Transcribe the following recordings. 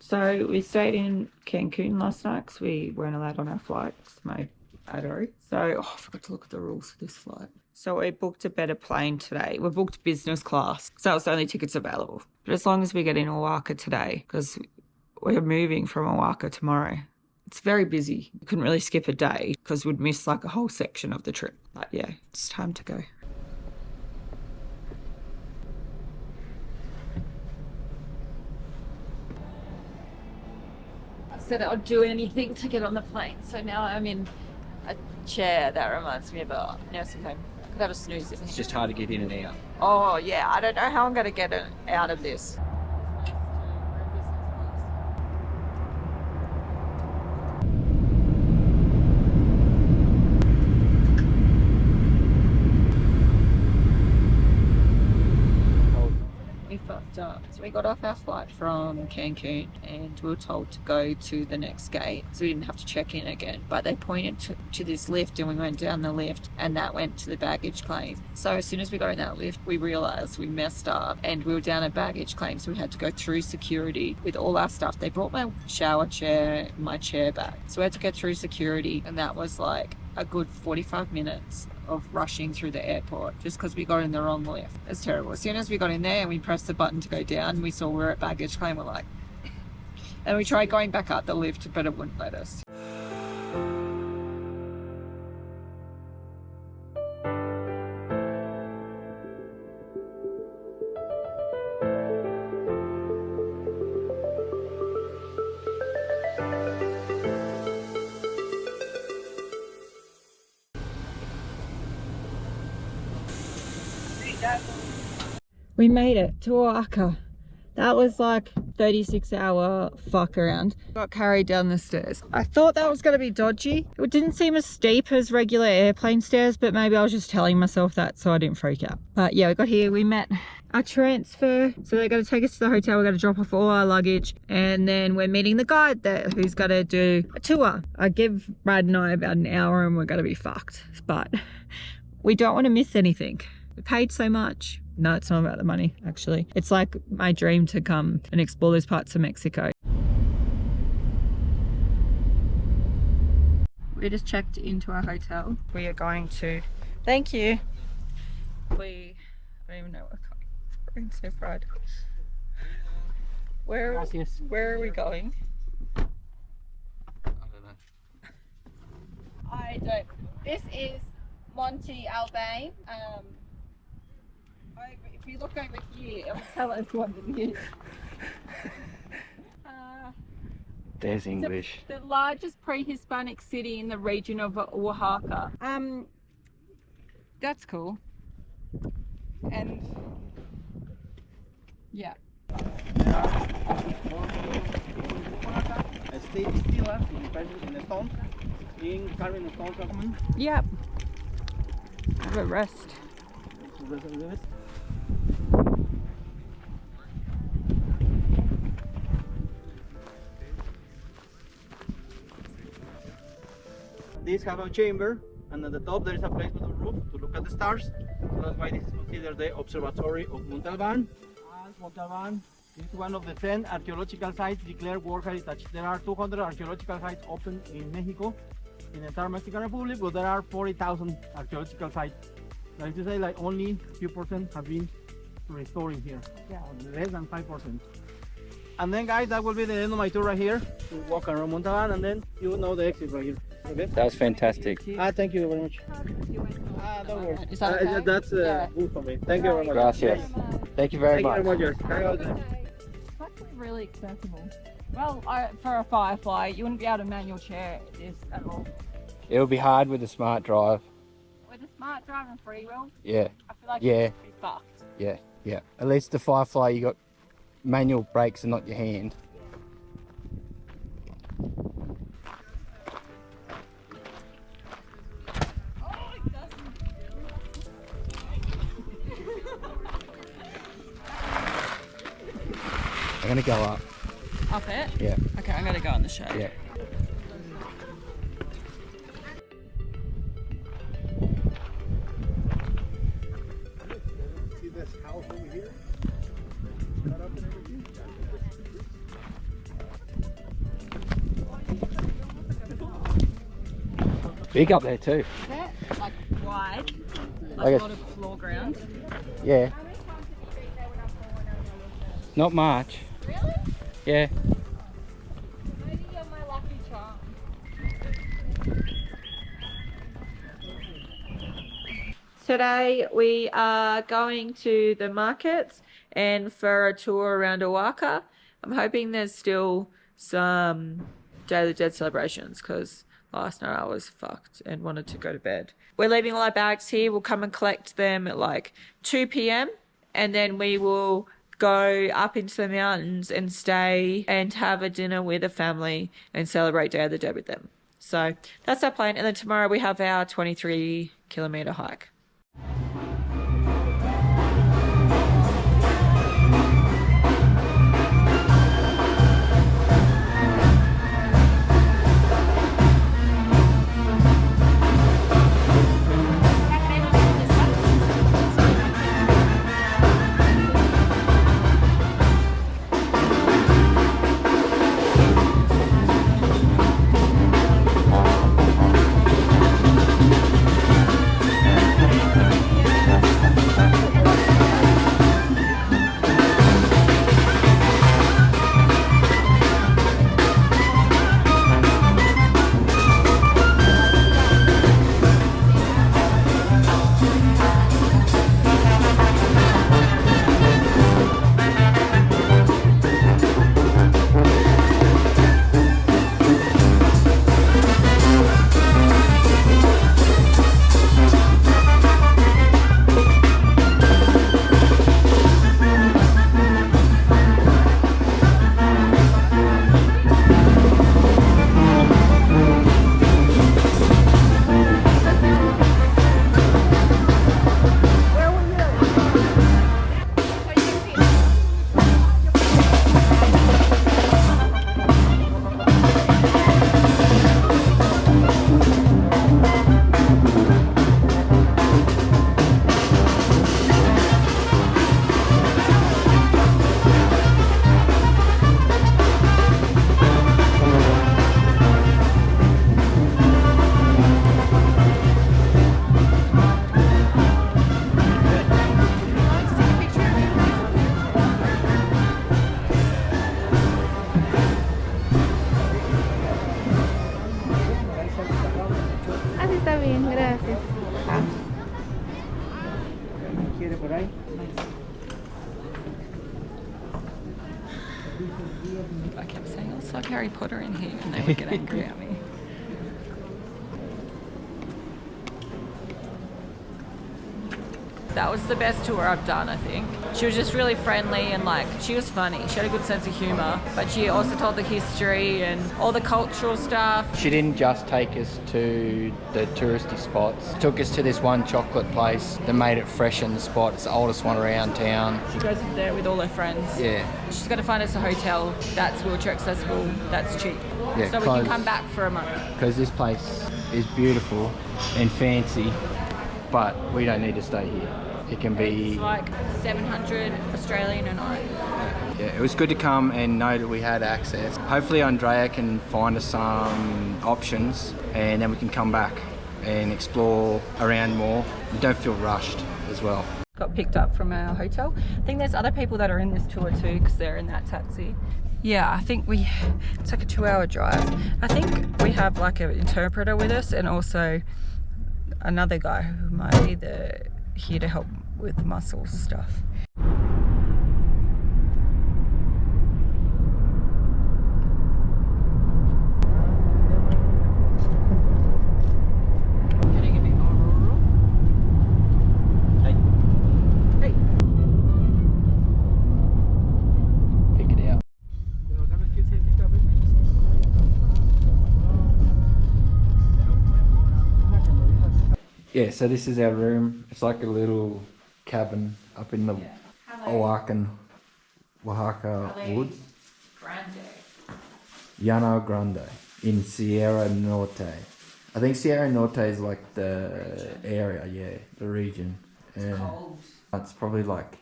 So we stayed in Cancun last night because we weren't allowed on our flights, my Adoro. So, I forgot to look at the rules for this flight. So we booked a better plane today. We booked business class, so it's the only tickets available. But as long as we get in Oaxaca today, because we're moving from Oaxaca tomorrow. It's very busy. We couldn't really skip a day because we'd miss like a whole section of the trip. But yeah, it's time to go. I said I'd do anything to get on the plane. So now I'm in a chair that reminds me of a nursing home. I could have a snooze in here. It's just hard to get in and out. Oh yeah, I don't know how I'm going to get it out of this. So we got off our flight from Cancun and we were told to go to the next gate, so we didn't have to check in again, but they pointed to this lift and we went down the lift and that went to the baggage claim. So as soon as we got in that lift we realized we messed up and we were down at baggage claim, so we had to go through security with all our stuff. They brought my shower chair, my chair back, so we had to get through security, and that was like a good 45 minutes of rushing through the airport just because we got in the wrong lift. It's terrible. As soon as we got in there and we pressed the button to go down, we saw we're at baggage claim. We're like, and we tried going back up the lift, but it wouldn't let us. We made it to Oaxaca. That was like 36-hour fuck around. Got carried down the stairs. I thought that was going to be dodgy. It didn't seem as steep as regular airplane stairs, but maybe I was just telling myself that so I didn't freak out. But yeah, we got here, we met our transfer. So they're going to take us to the hotel. We're going to drop off all our luggage. And then we're meeting the guide there who's going to do a tour. I give Brad and I about an hour and we're going to be fucked. But we don't want to miss anything. We paid so much. No, it's not about the money, actually. It's like my dream to come and explore those parts of Mexico. We just checked into our hotel. We are going to... Thank you. I don't even know what we're going. So fried. Where are we going? I don't. This is Monte Alban. If you look over here, it'll tell us what it is. There's English. The largest pre-Hispanic city in the region of Oaxaca. That's cool. And yeah. Stay still in the stone. In carving the stone. Yep. Have a rest. These have a chamber, and at the top there is a place with a roof to look at the stars. So that's why this is considered the observatory of Monte Alban. And Monte Alban is one of the 10 archaeological sites declared World Heritage. There are 200 archaeological sites open in Mexico, in the entire Mexican Republic, but there are 40,000 archaeological sites. That is to say, like only a few % have been restored here. Yeah, less than 5%. And then, guys, that will be the end of my tour right here. We walk around Monte Alban, and then you will know the exit right here. Okay? That was fantastic. Thank you very much. Don't worry. Is that okay? That's good for me. Thank you very much. Gracias. Thank you very much. Thank you It's actually really accessible. Well, for a Firefly, you wouldn't be able to manual chair this at all. It would be hard with a smart drive. With a smart drive and free wheel, Yeah. I feel like Yeah. you'd be fucked. Yeah. At least the Firefly, you got manual brakes and not your hand. I'm gonna go up. Up it? Yeah. Okay, I'm gonna go in the shade. Yeah. See this house over here? Set up and everything? Big up there too. Is it? Like wide, I like guess- a lot of floor ground. Yeah. Not much. Really? Yeah. Maybe you're my lucky charm. Today we are going to the markets and for a tour around Oaxaca. I'm hoping there's still some Day of the Dead celebrations because last night I was fucked and wanted to go to bed. We're leaving all our bags here. We'll come and collect them at like 2 p.m. and then we will go up into the mountains and stay and have a dinner with a family and celebrate Day of the Dead with them. So that's our plan. And then tomorrow we have our 23-kilometer hike. Así está bien, gracias. ¿Quiere por ahí? I kept saying, oh, it's like Harry Potter in here, and they would get angry at me. That was the best tour I've done, I think. She was just really friendly and like, she was funny. She had a good sense of humor, but she also told the history and all the cultural stuff. She didn't just take us to the touristy spots. Took us to this one chocolate place that made it fresh in the spot. It's the oldest one around town. She goes there with all her friends. Yeah. She's got to find us a hotel that's wheelchair accessible, that's cheap. Yeah, so we can come back for a month. Because this place is beautiful and fancy, but we don't need to stay here. It can be... It's like 700 Australian a night. Yeah, it was good to come and know that we had access. Hopefully Andrea can find us some options and then we can come back and explore around more. We don't feel rushed as well. Got picked up from our hotel. I think there's other people that are in this tour too because they're in that taxi. Yeah, I think it's like a 2-hour drive. I think we have like an interpreter with us and also another guy who might be here to help with muscle stuff. Getting a bit more rural. Hey, Hey. pick it out. Yeah, so this is our room. It's like a little cabin up in the Oaxaca woods. Grande. Llano Grande in Sierra Norte. I think Sierra Norte is like the area, yeah, the region. Cold. It's probably like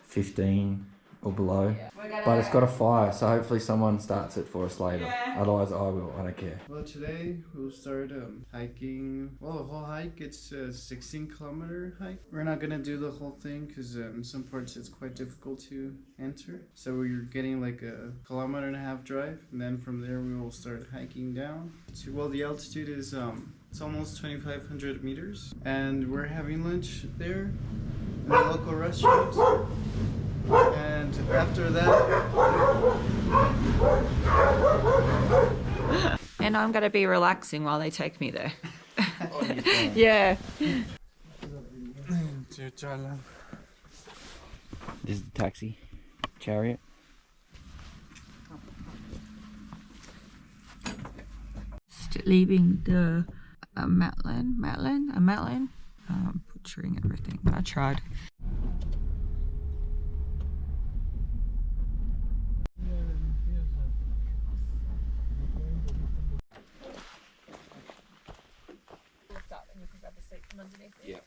15 or below. But it's got a fire, so hopefully someone starts it for us later. Yeah. Otherwise, I will. I don't care. Well, today we'll start hiking. Well, the whole hike, it's a 16-kilometer hike. We're not gonna do the whole thing because in some parts it's quite difficult to enter. So we're getting like a 1.5 kilometer drive, and then from there we will start hiking down. Well, the altitude is it's almost 2,500 meters, and we're having lunch there in the local restaurant. And after that, And I'm going to be relaxing while they take me there. Yeah. This is the taxi chariot. Just leaving the Matlin. Butchering everything, but I tried. Yeah.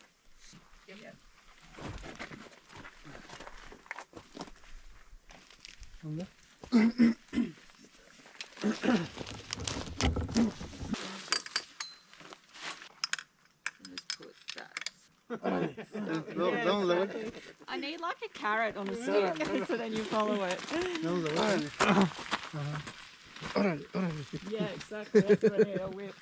don't look. I need like a carrot on a stick, so then you follow it. Yeah, exactly. That's what I need, a whip.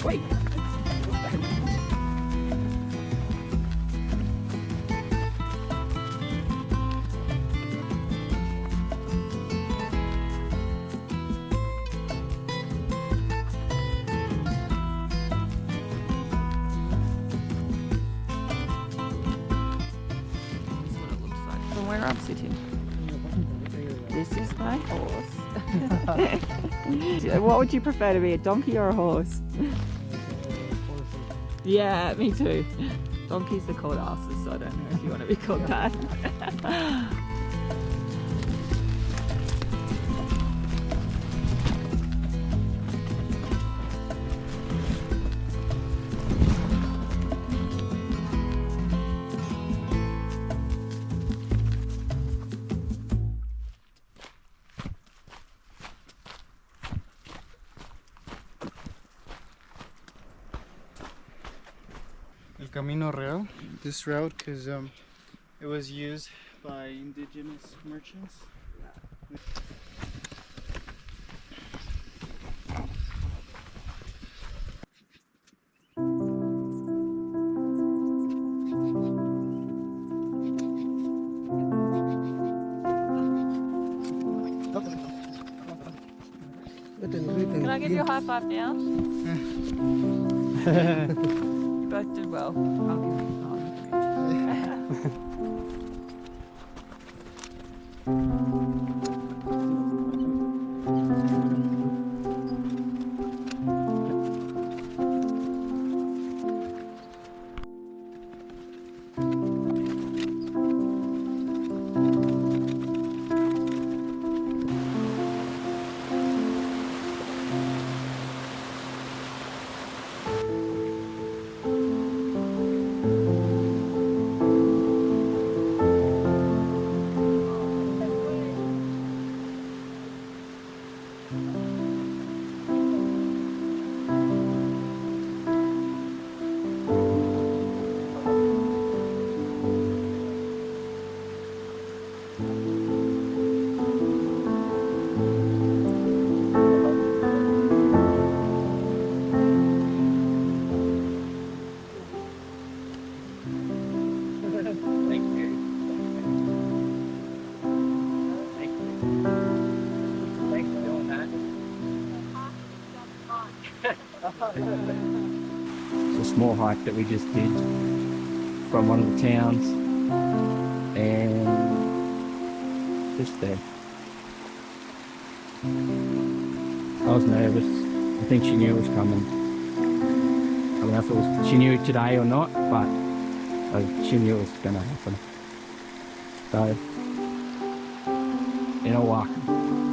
Wait. From where I'm sitting. This is my horse. What would you prefer to be, a donkey or a horse? Yeah, me too. Donkeys are called asses, so I don't know if you want to be called that. El Camino Real, this route, because it was used by indigenous merchants. Can I give you a high five now? You both did well. I'll give you It's a small hike that we just did from one of the towns, and just there. I was nervous. I think she knew it was coming. I don't know if it was, she knew today or not, but she knew it was going to happen. So, in Oaxaca.